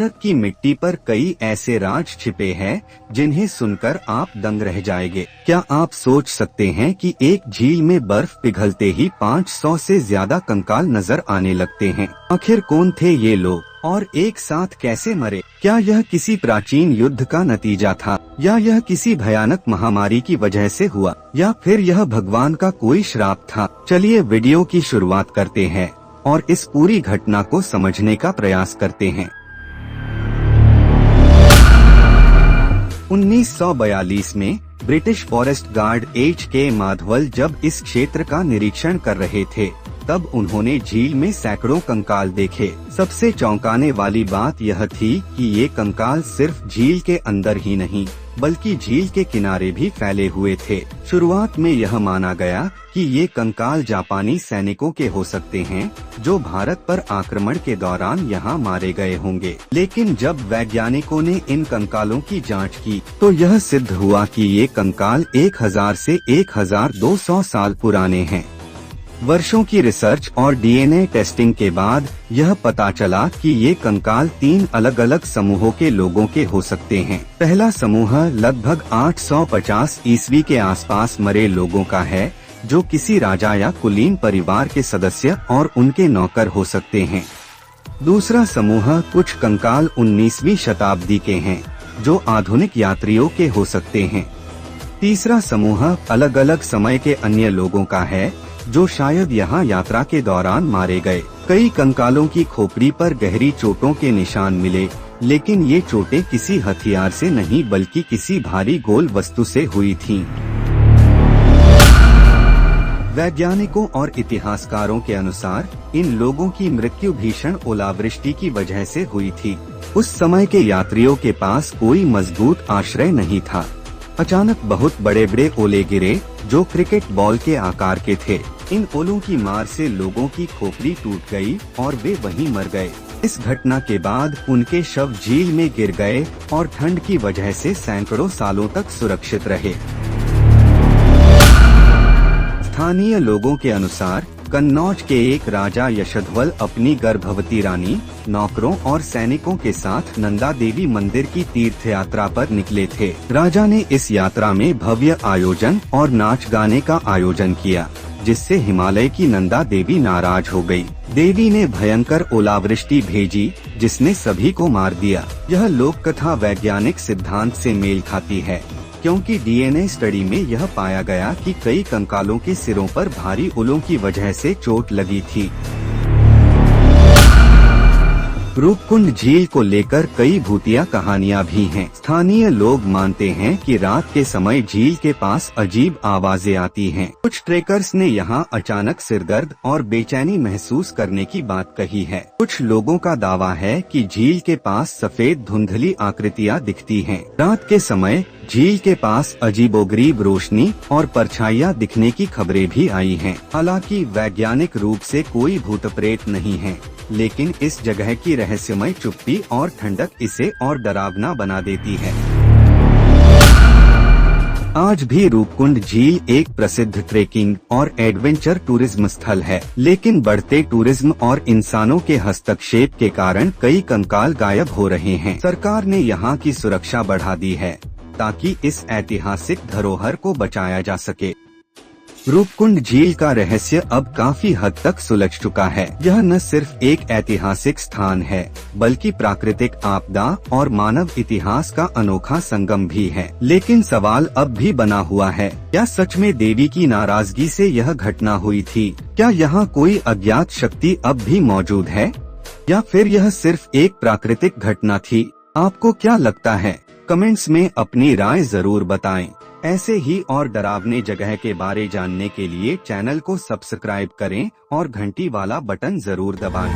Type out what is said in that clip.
भारत की मिट्टी पर कई ऐसे राज छिपे हैं जिन्हें सुनकर आप दंग रह जाएंगे। क्या आप सोच सकते हैं कि एक झील में बर्फ पिघलते ही 500 से ज्यादा कंकाल नजर आने लगते हैं? आखिर कौन थे ये लोग और एक साथ कैसे मरे? क्या यह किसी प्राचीन युद्ध का नतीजा था, या यह किसी भयानक महामारी की वजह से हुआ, या फिर यह भगवान का कोई श्राप था? चलिए वीडियो की शुरुआत करते हैं और इस पूरी घटना को समझने का प्रयास करते हैं। 1942 में ब्रिटिश फॉरेस्ट गार्ड H.K. माधवल जब इस क्षेत्र का निरीक्षण कर रहे थे, तब उन्होंने झील में सैकड़ों कंकाल देखे। सबसे चौंकाने वाली बात यह थी कि ये कंकाल सिर्फ झील के अंदर ही नहीं, बल्कि झील के किनारे भी फैले हुए थे। शुरुआत में यह माना गया कि ये कंकाल जापानी सैनिकों के हो सकते हैं, जो भारत पर आक्रमण के दौरान यहाँ मारे गए होंगे। लेकिन जब वैज्ञानिकों ने इन कंकालों की जांच की, तो यह सिद्ध हुआ कि ये कंकाल 1000 से 1200 साल पुराने हैं। वर्षों की रिसर्च और डीएनए टेस्टिंग के बाद यह पता चला कि ये कंकाल 3 अलग अलग समूहों के लोगों के हो सकते हैं। पहला समूह लगभग 850 ईस्वी के आसपास मरे लोगों का है, जो किसी राजा या कुलीन परिवार के सदस्य और उनके नौकर हो सकते हैं। दूसरा समूह कुछ कंकाल 19वीं शताब्दी के हैं, जो आधुनिक यात्रियों के हो सकते हैं। तीसरा समूह अलग अलग समय के अन्य लोगों का है, जो शायद यहाँ यात्रा के दौरान मारे गए। कई कंकालों की खोपड़ी पर गहरी चोटों के निशान मिले, लेकिन ये चोटें किसी हथियार से नहीं बल्कि किसी भारी गोल वस्तु से हुई थीं। वैज्ञानिकों और इतिहासकारों के अनुसार इन लोगों की मृत्यु भीषण ओलावृष्टि की वजह से हुई थी। उस समय के यात्रियों के पास कोई मजबूत आश्रय नहीं था। अचानक बहुत बड़े बड़े ओले गिरे, जो क्रिकेट बॉल के आकार के थे। इन ओलों की मार से लोगों की खोपड़ी टूट गई और वे वहीं मर गए। इस घटना के बाद उनके शव झील में गिर गए और ठंड की वजह से सैकड़ों सालों तक सुरक्षित रहे। स्थानीय लोगों के अनुसार कन्नौज के एक राजा यशध्वल अपनी गर्भवती रानी, नौकरों और सैनिकों के साथ नंदा देवी मंदिर की तीर्थ यात्रा पर निकले थे। राजा ने इस यात्रा में भव्य आयोजन और नाच गाने का आयोजन किया, जिससे हिमालय की नंदा देवी नाराज हो गई। देवी ने भयंकर ओलावृष्टि भेजी, जिसने सभी को मार दिया। यह लोक कथा वैज्ञानिक सिद्धांत से मेल खाती है, क्योंकि डीएनए स्टडी में यह पाया गया कि कई कंकालों के सिरों पर भारी ओलों की वजह से चोट लगी थी। रूपकुंड झील को लेकर कई भूतिया कहानियां भी हैं। स्थानीय लोग मानते हैं कि रात के समय झील के पास अजीब आवाजें आती हैं। कुछ ट्रेकर्स ने यहां अचानक सिरदर्द और बेचैनी महसूस करने की बात कही है। कुछ लोगों का दावा है कि झील के पास सफेद धुंधली आकृतियां दिखती हैं। रात के समय झील के पास अजीबोगरीब रोशनी और परछाइयां दिखने की खबरें भी आई हैं। हालांकि वैज्ञानिक रूप से कोई भूत प्रेत नहीं है, लेकिन इस जगह की रहस्यमय चुप्पी और ठंडक इसे और डरावना बना देती है। आज भी रूपकुंड झील एक प्रसिद्ध ट्रेकिंग और एडवेंचर टूरिज्म स्थल है, लेकिन बढ़ते टूरिज्म और इंसानों के हस्तक्षेप के कारण कई कंकाल गायब हो रहे हैं। सरकार ने यहाँ की सुरक्षा बढ़ा दी है, ताकि इस ऐतिहासिक धरोहर को बचाया जा सके। रूपकुंड झील का रहस्य अब काफी हद तक सुलझ चुका है। यह न सिर्फ एक ऐतिहासिक स्थान है, बल्कि प्राकृतिक आपदा और मानव इतिहास का अनोखा संगम भी है। लेकिन सवाल अब भी बना हुआ है, क्या सच में देवी की नाराजगी से यह घटना हुई थी? क्या यहाँ कोई अज्ञात शक्ति अब भी मौजूद है, या फिर यह सिर्फ एक प्राकृतिक घटना थी? आपको क्या लगता है? कमेंट्स में अपनी राय जरूर बताएं। ऐसे ही और डरावने जगह के बारे जानने के लिए चैनल को सब्सक्राइब करें और घंटी वाला बटन जरूर दबाएं।